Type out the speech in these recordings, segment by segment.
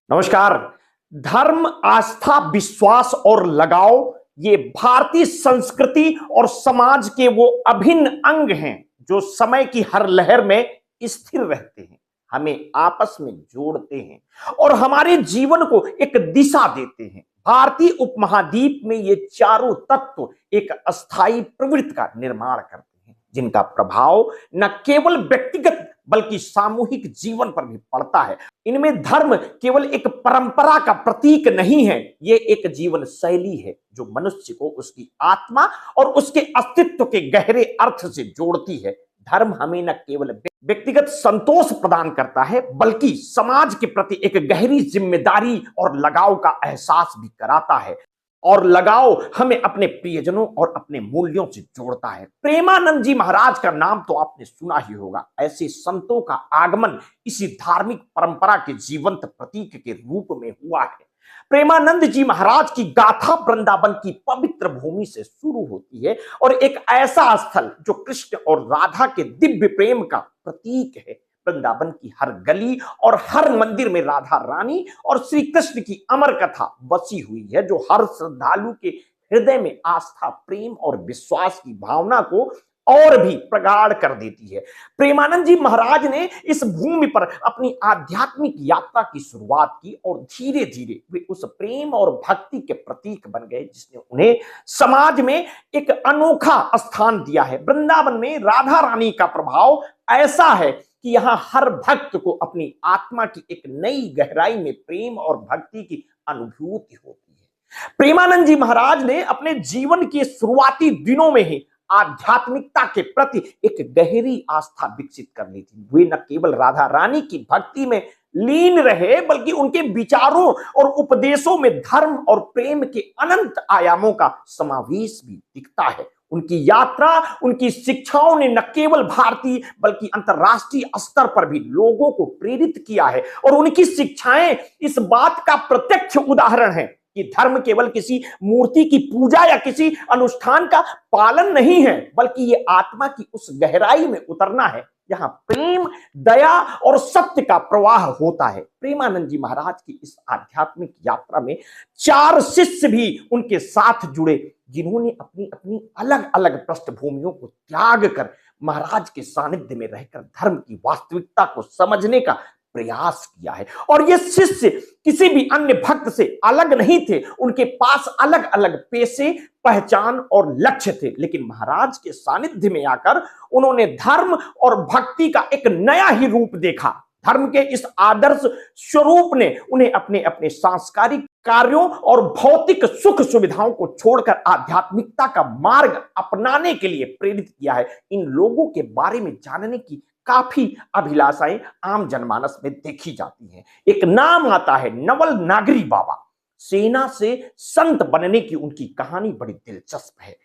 नमस्कार। धर्म, आस्था, विश्वास और लगाव ये भारतीय संस्कृति और समाज के वो अभिन्न अंग हैं जो समय की हर लहर में स्थिर रहते हैं, हमें आपस में जोड़ते हैं और हमारे जीवन को एक दिशा देते हैं। भारतीय उपमहाद्वीप में ये चारों तत्व एक अस्थायी प्रवृत्ति का निर्माण करते हैं, जिनका प्रभाव न केवल व्यक्तिगत बल्कि सामूहिक जीवन पर भी पड़ता है। इनमें धर्म केवल एक परंपरा का प्रतीक नहीं है, ये एक जीवन शैली है जो मनुष्य को उसकी आत्मा और उसके अस्तित्व के गहरे अर्थ से जोड़ती है। धर्म हमें न केवल व्यक्तिगत संतोष प्रदान करता है बल्कि समाज के प्रति एक गहरी जिम्मेदारी और लगाव का एहसास भी कराता है। और लगाव हमें अपने प्रियजनों और अपने मूल्यों से जोड़ता है। प्रेमानंद जी महाराज का नाम तो आपने सुना ही होगा। ऐसे संतों का आगमन इसी धार्मिक परंपरा के जीवंत प्रतीक के रूप में हुआ है। प्रेमानंद जी महाराज की गाथा वृंदावन की पवित्र भूमि से शुरू होती है और एक ऐसा स्थल जो कृष्ण और राधा के दिव्य प्रेम का प्रतीक है। वृंदावन की हर गली और हर मंदिर में राधा रानी और श्री कृष्ण की अमर कथा बसी हुई है, जो हर श्रद्धालु के हृदय में आस्था, प्रेम और विश्वास की भावना को और भी प्रगाढ़ कर देती है। प्रेमानंद जी महाराज ने इस भूमि पर अपनी आध्यात्मिक यात्रा की शुरुआत की और धीरे धीरे वे उस प्रेम और भक्ति के प्रतीक बन गए जिसने उन्हें समाज में एक अनोखा स्थान दिया है। वृंदावन में राधा रानी का प्रभाव ऐसा है कि यहां हर भक्त को अपनी आत्मा की एक नई गहराई में प्रेम और भक्ति की अनुभूति होती है। प्रेमानंद जी महाराज ने अपने जीवन के शुरुआती दिनों में ही आध्यात्मिकता के प्रति एक गहरी आस्था विकसित कर ली थी। वे न केवल राधा रानी की भक्ति में लीन रहे बल्कि उनके विचारों और उपदेशों में धर्म और प्रेम के अनंत आयामों का समावेश भी दिखता है। उनकी यात्रा, उनकी शिक्षाओं ने न केवल भारतीय बल्कि अंतरराष्ट्रीय स्तर पर भी लोगों को प्रेरित किया है और उनकी शिक्षाएं इस बात का प्रत्यक्ष उदाहरण है कि धर्म केवल किसी मूर्ति की पूजा या किसी अनुष्ठान का पालन नहीं है, बल्कि ये आत्मा की उस गहराई में उतरना है जहां प्रेम, दया और सत्य का प्रवाह होता है। प्रेमानंद जी महाराज की इस आध्यात्मिक यात्रा में 4 शिष्य भी उनके साथ जुड़े, जिन्होंने अपनी अपनी अलग अलग पृष्ठभूमियों को त्याग कर महाराज के सानिध्य में रहकर धर्म की वास्तविकता को समझने का प्रयास किया है। और ये शिष्य किसी भी अन्य भक्त से अलग नहीं थे। उनके पास अलग अलग पेशे, पहचान और लक्ष्य थे, लेकिन महाराज के सानिध्य में आकर उन्होंने धर्म और भक्ति का एक नया ही रूप देखा। धर्म के इस आदर्श स्वरूप ने उन्हें अपने अपने सांस्कृतिक कार्यों और भौतिक सुख सुविधाओं को छोड़कर आध्यात्मिकता का मार्ग अपनाने के लिए प्रेरित किया है। इन लोगों के बारे में जानने की काफी अभिलाषाएं आम जनमानस में देखी जाती हैं। एक नाम आता है नवल नागरी बाबा। सेना से संत बनने की उनकी कहानी बड़ी दिलचस्प है।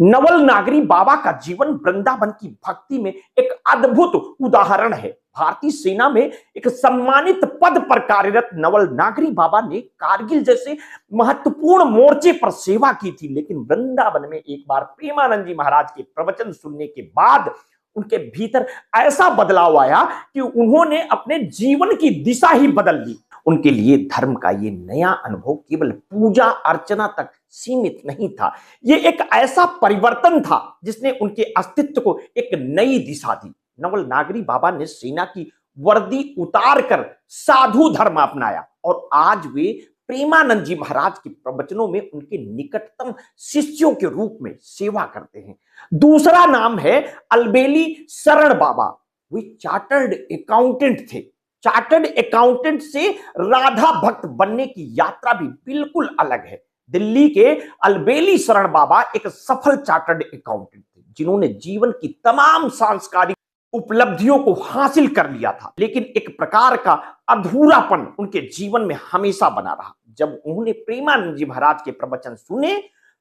नवल नागरी बाबा का जीवन वृंदावन की भक्ति में एक अद्भुत उदाहरण है। भारतीय सेना में एक सम्मानित पद पर कार्यरत नवल नागरी बाबा ने कारगिल जैसे महत्वपूर्ण मोर्चे पर सेवा की थी, लेकिन वृंदावन में एक बार प्रेमानंद जी महाराज के प्रवचन सुनने के बाद उनके भीतर ऐसा बदलाव आया कि उन्होंने अपने जीवन की दिशा ही बदल ली। उनके लिए धर्म का ये नया अनुभव केवल पूजा अर्चना तक सीमित नहीं था, ये एक ऐसा परिवर्तन था जिसने उनके अस्तित्व को एक नई दिशा दी। नवल नागरी बाबा ने सेना की वर्दी उतार कर साधु धर्म अपनाया और आज वे प्रेमानंद जी महाराज के प्रवचनों में उनके निकटतम शिष्यों के रूप में सेवा करते हैं। दूसरा नाम है अलबेली शरण बाबा। वे चार्टर्ड अकाउंटेंट थे। चार्टर्ड अकाउंटेंट से राधा भक्त बनने की यात्रा भी बिल्कुल अलग है। दिल्ली के अलबेली शरण बाबा एक सफल चार्टर्ड अकाउंटेंट थे, जिन्होंने जीवन की तमाम सांस्कृतिक उपलब्धियों को हासिल कर लिया था, लेकिन एक प्रकार का अधूरापन उनके जीवन में हमेशा बना रहा। जब उन्होंने प्रेमानंद जी महाराज के प्रवचन सुने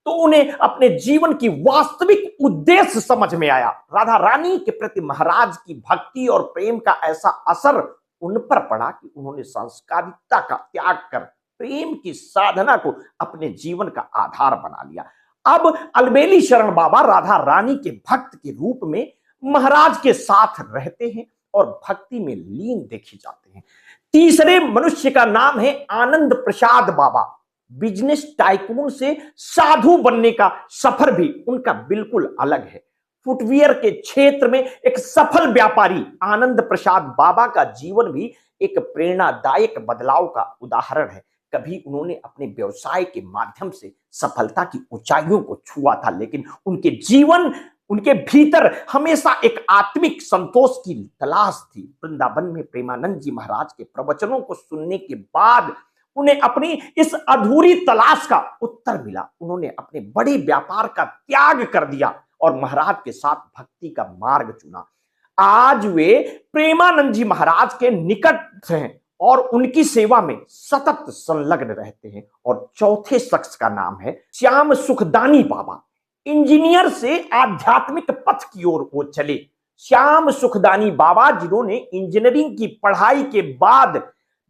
तो उन्हें अपने जीवन की वास्तविक उद्देश्य समझ में आया। राधा रानी के प्रति महाराज की भक्ति और प्रेम का ऐसा असर उन पर पड़ा कि उन्होंने सांस्कृतिकता का त्याग कर प्रेम की साधना को अपने जीवन का आधार बना लिया। अब अलबेली शरण बाबा राधा रानी के भक्त के रूप में महाराज के साथ रहते हैं और भक्ति में लीन देखे जाते हैं। तीसरे मनुष्य का नाम है आनंद प्रसाद बाबा। बिजनेस टाइकून से साधु बनने का सफर भी उनका बिल्कुल अलग है। फुटवियर के क्षेत्र में एक सफल व्यापारी आनंद प्रसाद बाबा का जीवन भी एक प्रेरणादायक बदलाव का उदाहरण है। कभी उन्होंने अपने व्यवसाय के माध्यम से सफलता की ऊंचाइयों को छुआ था, लेकिन उनके भीतर हमेशा एक आत्मिक संतोष की तलाश थी। वृंदावन में प्रेमानंद जी महाराज के प्रवचनों को सुनने के बाद उन्हें अपनी इस अधूरी तलाश का उत्तर मिला। उन्होंने अपने बड़े व्यापार का त्याग कर दिया और महाराज के साथ भक्ति का मार्ग चुना। आज वे प्रेमानंद जी महाराज के निकट हैं और उनकी सेवा में सतत संलग्न रहते हैं। और चौथे शख्स का नाम है श्याम सुखदानी बाबा। इंजीनियर से आध्यात्मिक पथ की ओर वो चले। श्याम सुखदानी बाबा, जिन्होंने इंजीनियरिंग की पढ़ाई के बाद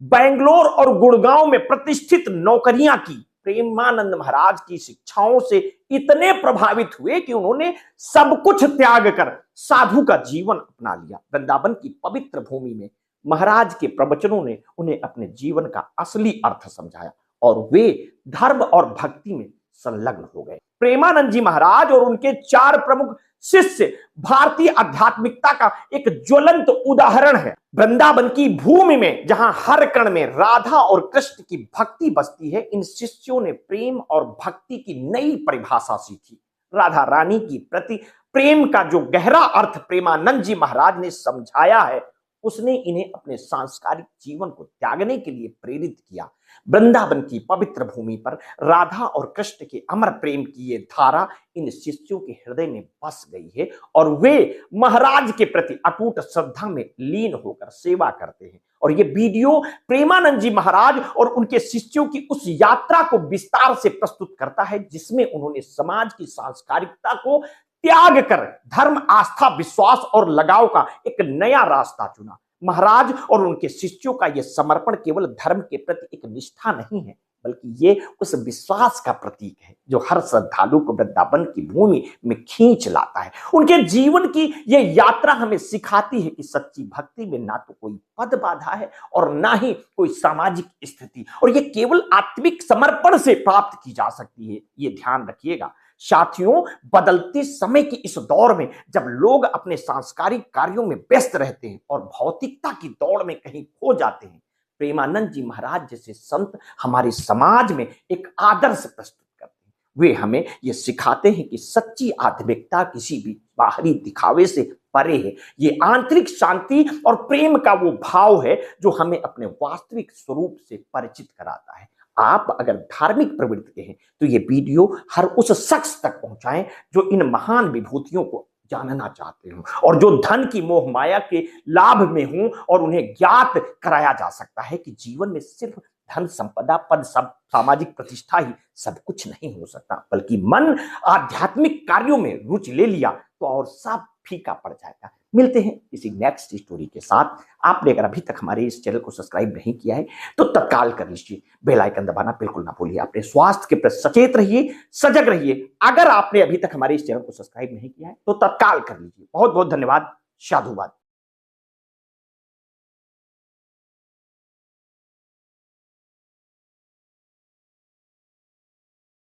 बेंगलोर और गुड़गांव में प्रतिष्ठित नौकरियां की, प्रेमानंद महाराज की शिक्षाओं से इतने प्रभावित हुए कि उन्होंने सब कुछ त्याग कर साधु का जीवन अपना लिया। वृंदावन की पवित्र भूमि में महाराज के प्रवचनों ने उन्हें अपने जीवन का असली अर्थ समझाया और वे धर्म और भक्ति में संलग्न हो गए। प्रेमानंद जी महाराज और उनके 4 प्रमुख शिष्य भारतीय आध्यात्मिकता का एक ज्वलंत उदाहरण है। वृंदावन की भूमि में जहां हर कण में राधा और कृष्ण की भक्ति बसती है, इन शिष्यों ने प्रेम और भक्ति की नई परिभाषा सीखी। राधा रानी की प्रति प्रेम का जो गहरा अर्थ प्रेमानंद जी महाराज ने समझाया है, उसने इन्हें अपने सांस्कृतिक जीवन को त्यागने के लिए प्रेरित किया। वृंदावन की पवित्र भूमि पर राधा और कृष्ण के अमर प्रेम की ये धारा इन शिष्यों के हृदय में बस गई है और वे महाराज के प्रति अटूट श्रद्धा में लीन होकर सेवा करते हैं। और ये वीडियो प्रेमानंद जी महाराज और उनके शिष्यों की उस यात्रा को विस्तार से प्रस्तुत करता है, जिसमें उन्होंने समाज की सांस्कारिकता को त्याग कर धर्म, आस्था, विश्वास और लगाव का एक नया रास्ता चुना। महाराज और उनके शिष्यों का यह समर्पण केवल धर्म के प्रति एक निष्ठा नहीं है, बल्कि ये उस विश्वास का प्रतीक है जो हर श्रद्धालु को वृंदावन की भूमि में खींच लाता है। उनके जीवन की यह यात्रा हमें सिखाती है कि सच्ची भक्ति में ना तो कोई पद बाधा है और ना ही कोई सामाजिक स्थिति, और ये केवल आत्मिक समर्पण से प्राप्त की जा सकती है। ये ध्यान रखिएगा साथियों, बदलते समय के इस दौर में जब लोग अपने सांस्कृतिक कार्यों में व्यस्त रहते हैं और भौतिकता की दौड़ में कहीं खो जाते हैं, प्रेमानंद जी महाराज जैसे संत हमारे समाज में एक आदर्श प्रस्तुत करते हैं। वे हमें यह सिखाते हैं कि सच्ची आध्यात्मिकता किसी भी बाहरी दिखावे से परे है। ये आंतरिक शांति और प्रेम का वो भाव है जो हमें अपने वास्तविक स्वरूप से परिचित कराता है। आप अगर धार्मिक प्रवृत्ति के हैं तो ये वीडियो हर उस शख्स तक पहुंचाएं जो इन महान विभूतियों को जानना चाहते हो और जो धन की मोह माया के लाभ में हो, और उन्हें ज्ञात कराया जा सकता है कि जीवन में सिर्फ धन, संपदा, पद, सब सामाजिक प्रतिष्ठा ही सब कुछ नहीं हो सकता, बल्कि मन आध्यात्मिक कार्यों में रुचि ले लिया तो और सब फीका पड़ जाएगा। मिलते हैं किसी नेक्स्ट स्टोरी के साथ। आपने अगर अभी तक हमारे इस चैनल को सब्सक्राइब नहीं किया है तो तत्काल कर लीजिए, बेल आइकन दबाना बिल्कुल ना भूलिए। अपने स्वास्थ्य के प्रति सचेत रहिए, सजग रहिए। अगर आपने अभी तक हमारे इस चैनल को सब्सक्राइब नहीं किया है तो तत्काल कर लीजिए। बहुत बहुत धन्यवाद। साधुवाद।